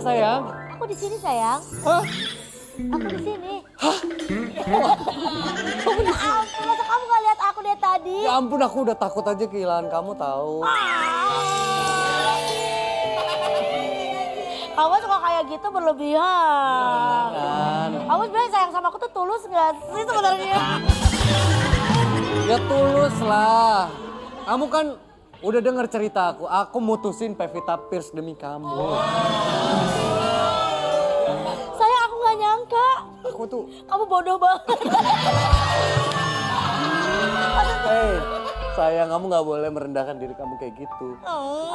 sayang? Aku di sini sayang. Hah? Aku di sini. Hah? Ampun, masa kamu gak lihat aku dari tadi? Ya ampun, aku udah takut aja kehilangan kamu tahu. Kamu suka kayak gitu berlebihan. Kan? Kamu sebenarnya sayang sama aku tuh tulus gak sih sebenarnya? Ya tulus lah. Kamu kan udah denger cerita aku mutusin Pevita Pierce demi kamu. Sayang, aku gak nyangka. Aku tuh, Kamu bodoh banget. hey, sayang kamu gak boleh merendahkan diri kamu kayak gitu.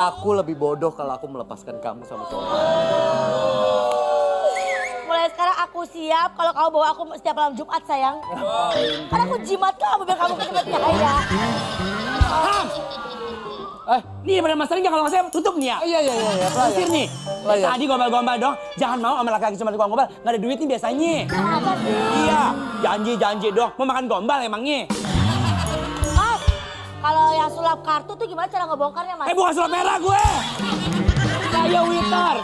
Aku lebih bodoh kalau aku melepaskan kamu sama cowok. Mulai sekarang aku siap kalau kamu bawa aku setiap malam Jumat sayang. Karena aku jimat kamu biar kamu cepat kaya. Nih pada masalahnya kalau nggak saya tutup nih ya. Iya. Usir nih. Pelayan. Tadi gombal-gombal dong. Jangan mau sama laki-laki cuma tukang gombal. Nggak ada duit nih biasanya. Apa sih? Iya, janji dong. Mau makan gombal emangnya. Mas, kalau yang sulap kartu tuh gimana cara ngebongkarnya mas? Bukan sulap merah gue. Saya Witter.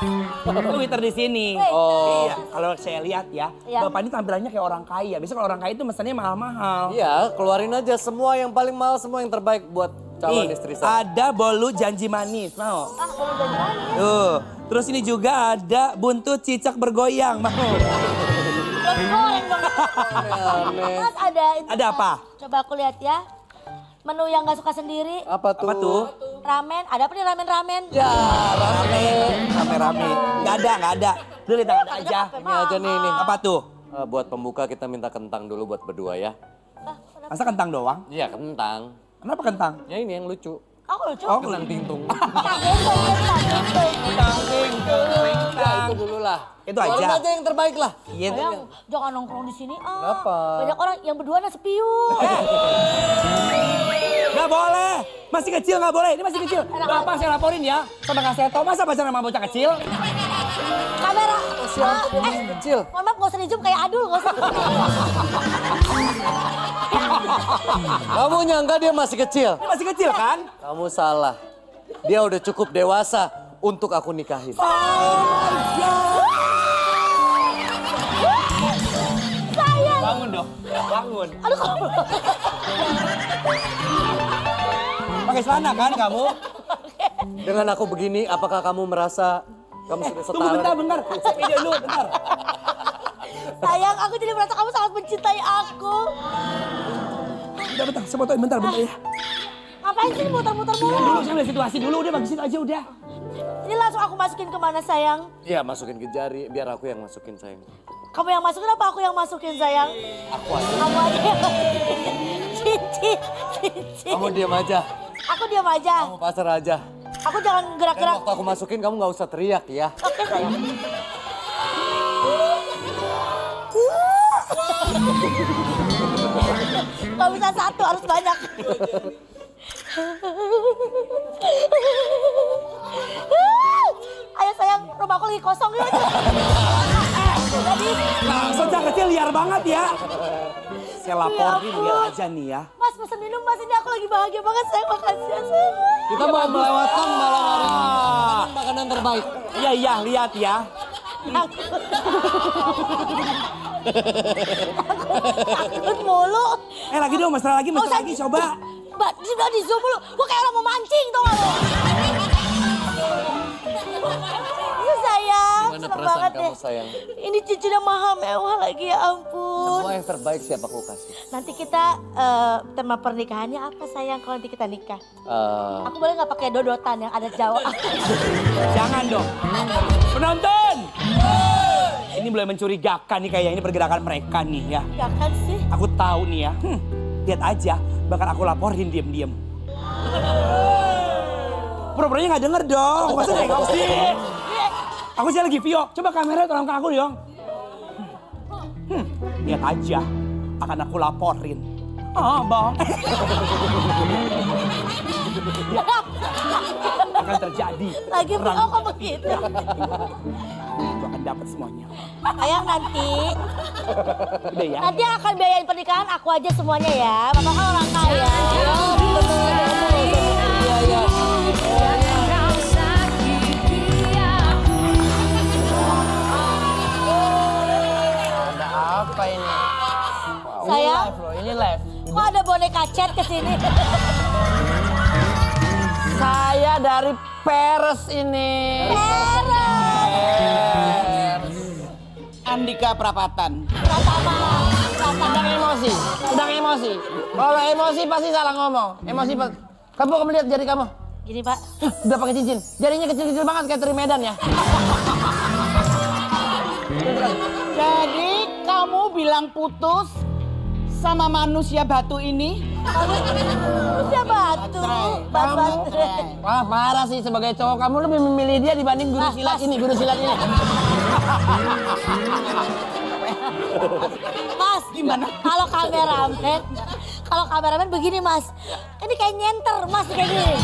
Itu Witter di sini. Oh. Iya, kalau saya lihat ya, Iya. Bapak ini tampilannya kayak orang kaya. Biasanya kalau orang kaya itu mesennya mahal-mahal. Iya, keluarin aja semua yang paling mahal, semua yang terbaik buat calon istri saya. Ada bolu janji manis, mau? Ah, boleh jadi manis. Tuh, terus ini juga ada buntut cicak bergoyang, mau? Belum goreng dong. Aneh. Mas ada ini. Ada apa? Coba aku lihat ya. Menu yang gak suka sendiri. Apa tuh? Apa tuh? Ramen, ada apa nih ramen-ramen? Ya, ramen. Rame-rame. Nggak ada. Udah lihat aja. Ini aja nih, ini. Apa tuh? Buat pembuka kita minta kentang dulu buat berdua ya. Masa kentang doang? Iya, kentang. Kenapa kentang? Ya ini yang lucu. Aku lucu. Oh, Kentang tingtung. Tak Ya, itu dulu lah. Itu Keluarin aja. aja yang terbaik lah. Iya. Sayang, jangan nongkrong di sini. Kenapa? Banyak orang yang berdua nasi piu. Nggak boleh. Masih kecil nggak boleh. Ini masih kecil. Bapak saya laporin ya. Sama Kak Seto. Masa pacaran sama bocah kecil? Kamera. Siapa yang masih kecil? Mohon maaf gak usah di-zoom kayak Adul, gak usah. Kamu nyangka dia masih kecil? Ini masih kecil kan? Kamu salah. Dia udah cukup dewasa untuk aku nikahin. Sayang. Bangun dong. Bangun. Aduh, kamu. Pakai celana kan kamu? Dengan aku begini, apakah kamu merasa kamu sudah setara? Tunggu bentar. Video dulu bentar. Sayang, aku jadi merasa kamu sangat mencintai aku. Bentar. Saya fotoin bentar ya. Ngapain sih muter-muter mulu? Dulu saya lihat situasi dulu. Udah bagisin aja udah. Ini langsung aku masukin kemana sayang? Iya, masukin ke jari. Biar aku yang masukin, sayang. Kamu yang masukin apa aku yang masukin sayang? Aku aja. Kamu aja yang masukin. Cincin. Kamu diam aja. Aku diam aja. Kamu pasar aja. Aku jangan Dan gerak-gerak. waktu aku masukin, kamu nggak usah teriak ya. Oke sayang. Gak bisa satu, harus banyak. Ayo sayang, rumahku lagi kosong ya. Jadi, Bocah kecil liar banget ya. Saya laporin ampun. dia aja nih ya. Mas pesen minum mas, ini aku lagi bahagia banget sayang, makasih ya sayang. Kita mau melewatkan malam hari ini. Makanan terbaik. Iya, lihat ya. Takut mulu. Lagi dong, masalah lagi, Nggak usah lagi, coba. Mbak, sudah di zoom mulu. Gue kayak orang mau mancing tau gak lo? Iya sayang, Gimana seneng perasaan banget kamu, deh. sayang? Ini cincinnya mahal mewah lagi ya ampun. Semua yang terbaik siap aku kasih. Nanti kita tema pernikahannya apa sayang kalau nanti kita nikah? Eh, Aku boleh nggak pakai dodotan yang ada Jawa? Jangan dong. Penonton! Ini mulai mencurigakan nih kayak ini pergerakan mereka nih ya. Ya kan sih? Aku tahu nih ya. Lihat aja, bakal aku laporin diem-diem. Pura-puranya nggak denger dong. Masa nengok sih? Aku sih lagi Vio. Coba kamera tolong ke aku dong. Lihat aja, akan aku laporin. Bang. Akan terjadi. Lagi perang. Vio kok begitu? Aku akan dapat semuanya. Sayang nanti, Udah ya. nanti yang akan biayain pernikahan aku aja semuanya ya. Bapak kan orang kaya. Sayang, Ini live. kok ada boneka cat kesini? Saya dari Peres ini. Andika Prapatan. Sedang emosi. Kalau emosi pasti salah ngomong. Kamu lihat jari kamu. Gini Pak. Udah pakai cincin. Jarinya kecil-kecil banget kayak teri Medan ya. Jadi kamu bilang putus sama manusia batu ini? Manusia batu. Batu. Wah parah sih sebagai cowok kamu lebih memilih dia dibanding guru silat ini. Mas, gimana? Kalau kameramen begini Mas. Ini kayak nyenter Mas kayak gini.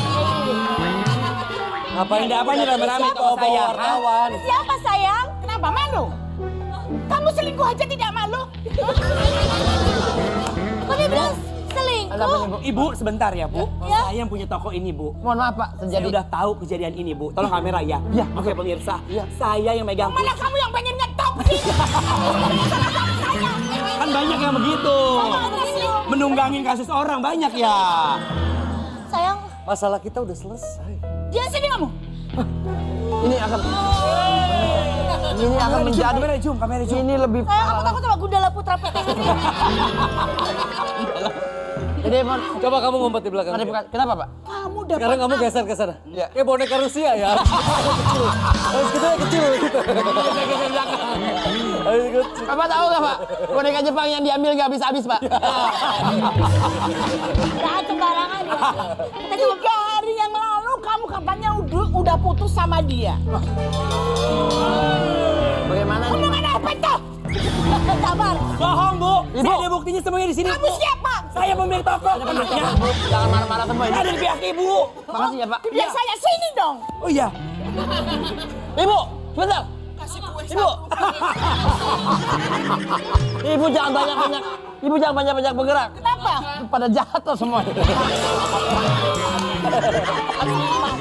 Ngapain dah apanya rame-rame bawa wartawan? Siapa sayang? Kenapa malu? Kamu selingkuh aja tidak malu? Kok dia bilang selingkuh? Ibu sebentar ya Bu. Ya. Saya yang punya toko ini Bu. Mohon maaf Pak, Saya udah tahu kejadian ini Bu. Tolong kamera ya. Iya. Oke pemirsa. Saya yang megang. Mana kamu yang pengen ngetop sih? Kan banyak yang begitu. Menunggangin kasus orang banyak ya. Sayang, Masalah kita udah selesai. Dia sini kamu. ini akan menjadi Kamera zoom. ini lebih sayang aku takut sama Gundala Putra Putih ini. Jadi mohon Coba kamu ngumpet di belakang. kenapa Pak? Kamu dapat Sekarang kamu geser ke sana. Iya. Kayak boneka Rusia ya. Kecil. Harus gitu ya kecil gitu. Harus kecil. Bapak tahu nggak Pak? Boneka Jepang yang diambil nggak habis-habis Pak. Jangan sembarangan ya. Kita cuma 3 hari yang lalu kamu katanya udah putus sama dia. Bagaimana? Omongan apa itu? sabar. Bohong Bu. Ibu. Saya ada buktinya semuanya di sini. Kamu siapa? Saya pemilik toko. Anaknya. Jangan marah-marah semua ini. Ada di pihak Ibu. Makasih ya Pak. Biar saya sini dong. Oh iya. Ibu, sebentar. Ibu. Ibu jangan banyak-banyak. Ibu jangan banyak-banyak bergerak. Kenapa? Pada jatuh semua.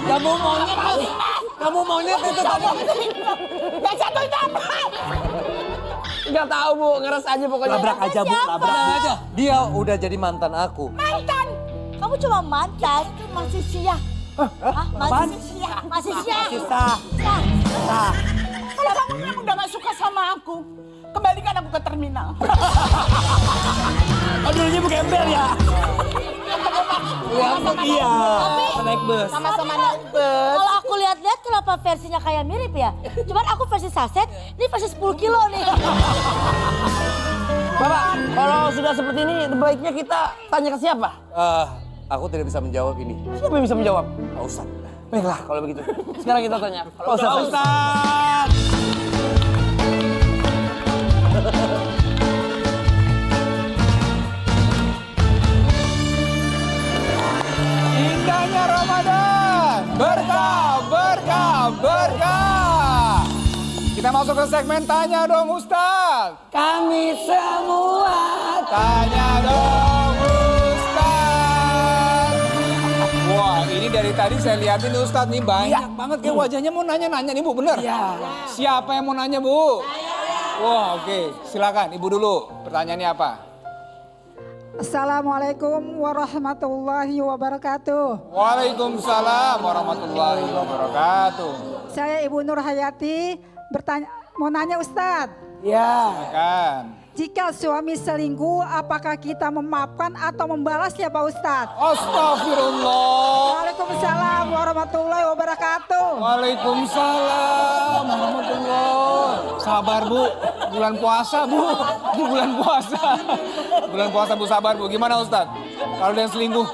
Kamu monyet Mas. Kamu monyet itu tadi. Gak jatuh itu apa? Nggak tahu Bu, ngeres aja pokoknya. Labrak aja Bu. Labrak. Tenang aja. Dia udah jadi mantan aku. Mantan. Kamu cuma mantan. Itu masih sia. Hah? Apaan? Masih sia. Masih sia. Masih sah. Sah. Kalau kamu memang udah gak suka sama aku, kembalikan aku ke terminal. Oh dulunya Bu gembel ya? Iya. Naik bus. Sama-sama naik bus. Kalau aku lihat-lihat kenapa versinya kayak mirip ya? Cuman aku versi saset, ini versi 10 kilo nih. Bapak, kalau sudah seperti ini, baiknya kita tanya ke siapa? Aku tidak bisa menjawab ini. Siapa yang bisa menjawab? Pak Ustadz. Baiklah kalau begitu. Sekarang kita tanya. Pak Pak Ustadz. Ustadz. Indahnya Ramadan, berkah, berkah, berkah. Kita masuk ke segmen Tanya Dong Ustaz. Kami semua. Tanya Dong Ustaz. Wah, ini dari tadi saya lihatin Ustaz nih banyak banget kayak wajahnya mau nanya-nanya nih Bu, bener? Iya. Siapa yang mau nanya Bu? Wah, oke. Silakan Ibu dulu. Pertanyaannya apa? Assalamualaikum warahmatullahi wabarakatuh. Waalaikumsalam warahmatullahi wabarakatuh. Saya Ibu Nur Hayati mau nanya Ustadz, Ya. Silakan. jika suami selingkuh apakah kita memaafkan atau membalas ya Pak Ustadz? Astagfirullah. Waalaikumsalam warahmatullahi wabarakatuh. Waalaikumsalam warahmatullah. Sabar Bu, bulan puasa Bu. Bu bulan puasa. Bulan puasa Bu, sabar Bu. Gimana Ustaz? Kalau ada yang selingkuh,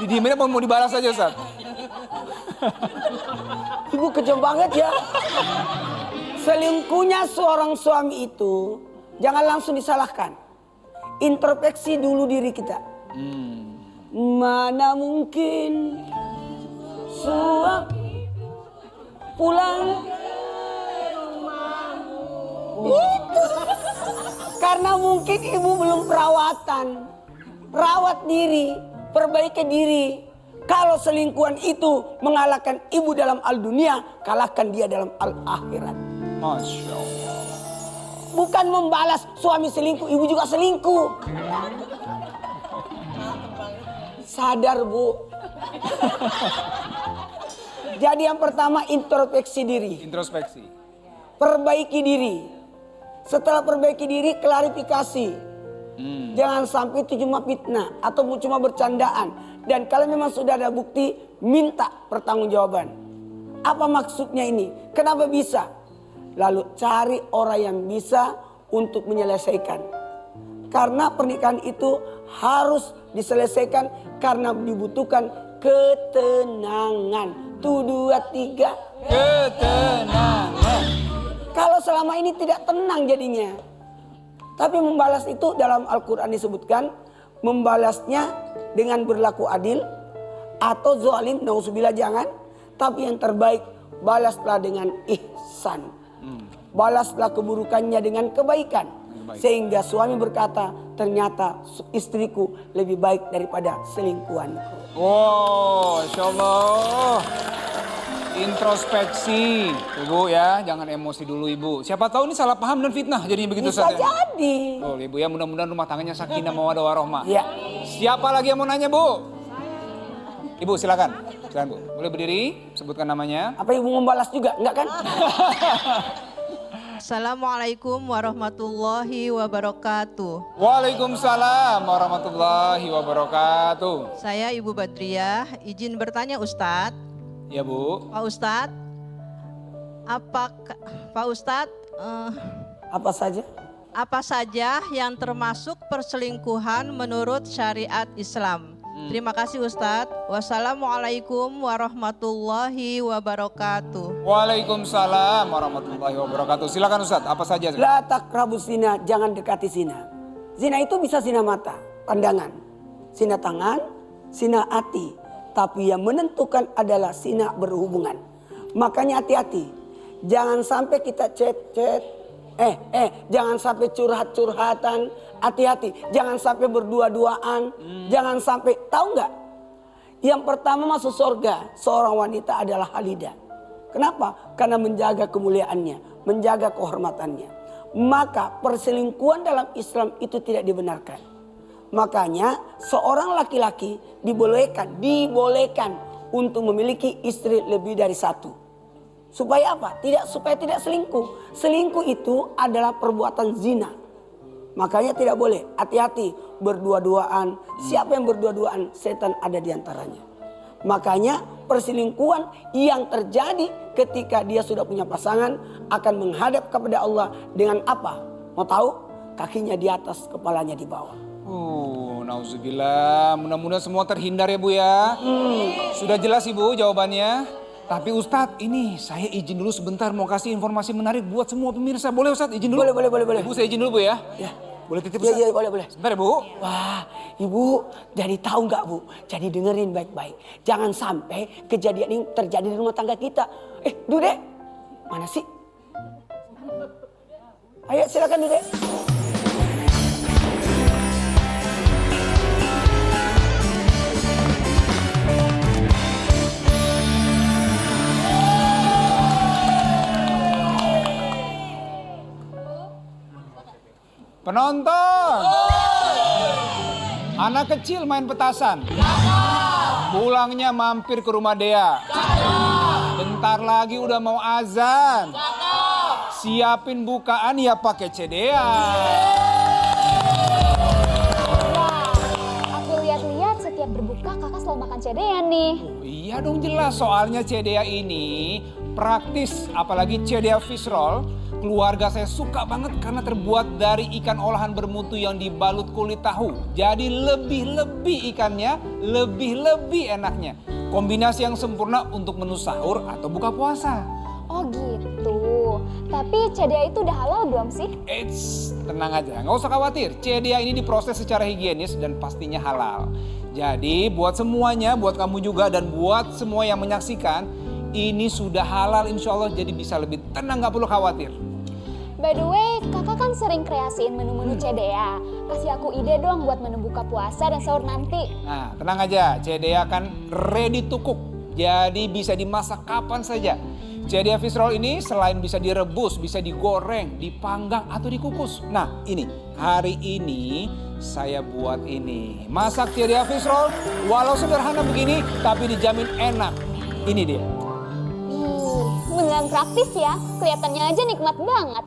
didiemin apa mau dibalas aja Ustaz? Ibu kejam banget ya. Selingkuhnya seorang suami itu jangan langsung disalahkan. Introspeksi dulu diri kita. Mana mungkin suami pulang itu. Karena mungkin ibu belum perawatan. Rawat diri, perbaiki diri. Kalau selingkuhan itu mengalahkan ibu dalam al dunia, kalahkan dia dalam al akhirat. Masya Allah. bukan membalas suami selingkuh, ibu juga selingkuh. Sadar, Bu. Jadi yang pertama introspeksi diri. Introspeksi. Perbaiki diri. Setelah perbaiki diri, klarifikasi. Jangan sampai itu cuma fitnah atau cuma bercandaan. Dan kalau memang sudah ada bukti, minta pertanggungjawaban. Apa maksudnya ini? Kenapa bisa? Lalu cari orang yang bisa untuk menyelesaikan. Karena pernikahan itu harus diselesaikan karena dibutuhkan ketenangan. 1, 2, 3. Ketenangan. Kalau selama ini tidak tenang jadinya. Tapi membalas itu dalam Al-Quran disebutkan. Membalasnya dengan berlaku adil. Atau zalim, nauzubillah jangan. Tapi yang terbaik, balaslah dengan ihsan. Balaslah keburukannya dengan kebaikan. Sehingga suami berkata, ternyata istriku lebih baik daripada selingkuhanku. Wow, Insya Allah. Introspeksi, Ibu ya, jangan emosi dulu Ibu. Siapa tahu ini salah paham dan fitnah jadinya begitu Bisa saja. jadi. Oh Ibu ya, mudah-mudahan rumah tangganya sakinah mawaddah warahmah. Ya. Siapa lagi yang mau nanya Bu? Ibu silakan, silakan Bu. Boleh berdiri, sebutkan namanya. Apa ibu membalas juga? Enggak kan? Assalamualaikum warahmatullahi wabarakatuh. Waalaikumsalam warahmatullahi wabarakatuh. Saya Ibu Badriah, izin bertanya Ustadz. Ya Bu. Pak Ustadz, apakah Pak Ustadz Apa saja? apa saja yang termasuk perselingkuhan menurut syariat Islam? Terima kasih Ustadz. Wassalamualaikum warahmatullahi wabarakatuh. Waalaikumsalam warahmatullahi wabarakatuh. Silakan Ustadz, apa saja? La taqrabus zina, jangan dekati zina. Zina itu bisa zina mata, pandangan. Zina tangan, zina hati. Tapi yang menentukan adalah zina berhubungan. Makanya hati-hati. Jangan sampai kita chat-chat. Jangan sampai curhat-curhatan. Hati-hati. Jangan sampai berdua-duaan. Jangan sampai, tahu nggak? Yang pertama masuk surga seorang wanita adalah Halidah. Kenapa? Karena menjaga kemuliaannya, menjaga kehormatannya. Maka perselingkuhan dalam Islam itu tidak dibenarkan. Makanya seorang laki-laki dibolehkan untuk memiliki istri lebih dari satu. Supaya apa? Supaya tidak selingkuh. Selingkuh itu adalah perbuatan zina. Makanya tidak boleh. Hati-hati berdua-duaan. Siapa yang berdua-duaan? Setan ada di antaranya. Makanya perselingkuhan yang terjadi ketika dia sudah punya pasangan akan menghadap kepada Allah dengan apa? Mau tahu? Kakinya di atas, kepalanya di bawah. Nauzubillah. Mudah-mudahan semua terhindar ya Bu ya. Sudah jelas Ibu jawabannya. Tapi Ustadz, ini saya izin dulu sebentar mau kasih informasi menarik buat semua pemirsa. Boleh Ustadz izin dulu? Boleh. Ibu saya izin dulu Bu ya. Ya. Boleh titip Ustadz? Iya, boleh. Sebentar ya Bu. Wah, Ibu jadi tahu nggak Bu? Jadi dengerin baik-baik. Jangan sampai kejadian ini terjadi di rumah tangga kita. Dude, mana sih? Ayo silakan Dude. Penonton. Anak kecil main petasan. Pulangnya mampir ke rumah Dea. Bentar lagi udah mau azan. Siapin bukaan ya pakai CDA. Aku lihat-lihat setiap berbuka kakak selalu makan cedean nih. Iya dong jelas, soalnya CDA ini praktis, apalagi CDA fish roll. Keluarga saya suka banget karena terbuat dari ikan olahan bermutu yang dibalut kulit tahu. Jadi lebih-lebih ikannya, lebih-lebih enaknya. Kombinasi yang sempurna untuk menu sahur atau buka puasa. Oh gitu. Tapi CDA itu udah halal belum sih? Eits, tenang aja, nggak usah khawatir. CDA ini diproses secara higienis dan pastinya halal. Jadi buat semuanya, buat kamu juga dan buat semua yang menyaksikan, ini sudah halal insya Allah, jadi bisa lebih tenang, nggak perlu khawatir. By the way, kakak kan sering kreasiin menu-menu CDA. Kasih aku ide dong buat menu buka puasa dan sahur nanti. Nah, tenang aja, CDA kan ready to cook. Jadi bisa dimasak kapan saja. CDA fish roll ini selain bisa direbus, bisa digoreng, dipanggang atau dikukus. Nah ini, hari ini saya buat ini. Masak CDA fish roll, walau sederhana begini tapi dijamin enak. Ini dia. Beneran praktis ya, kelihatannya aja nikmat banget.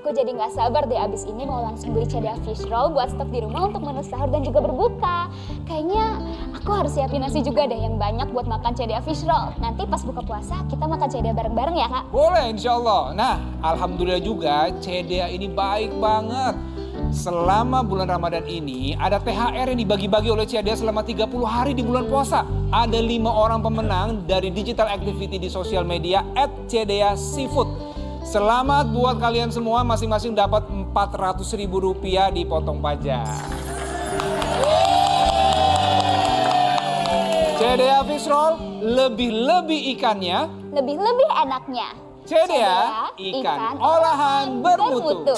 Aku jadi nggak sabar deh abis ini mau langsung beli CDA fish roll buat stok di rumah untuk menu sahur dan juga berbuka. Kayaknya aku harus siapin nasi juga deh yang banyak buat makan CDA fish roll. Nanti pas buka puasa kita makan CDA bareng-bareng ya kak? Boleh insya Allah. Nah alhamdulillah juga CDA ini baik banget. Selama bulan Ramadan ini ada THR yang dibagi-bagi oleh CDA selama 30 hari di bulan puasa. Ada 5 orang pemenang dari digital activity di sosial media @CDA Seafood. Selamat buat kalian semua, masing-masing dapat Rp400.000 dipotong pajak. CDA fish roll, lebih-lebih ikannya, Lebih-lebih enaknya. CDA ikan olahan bermutu.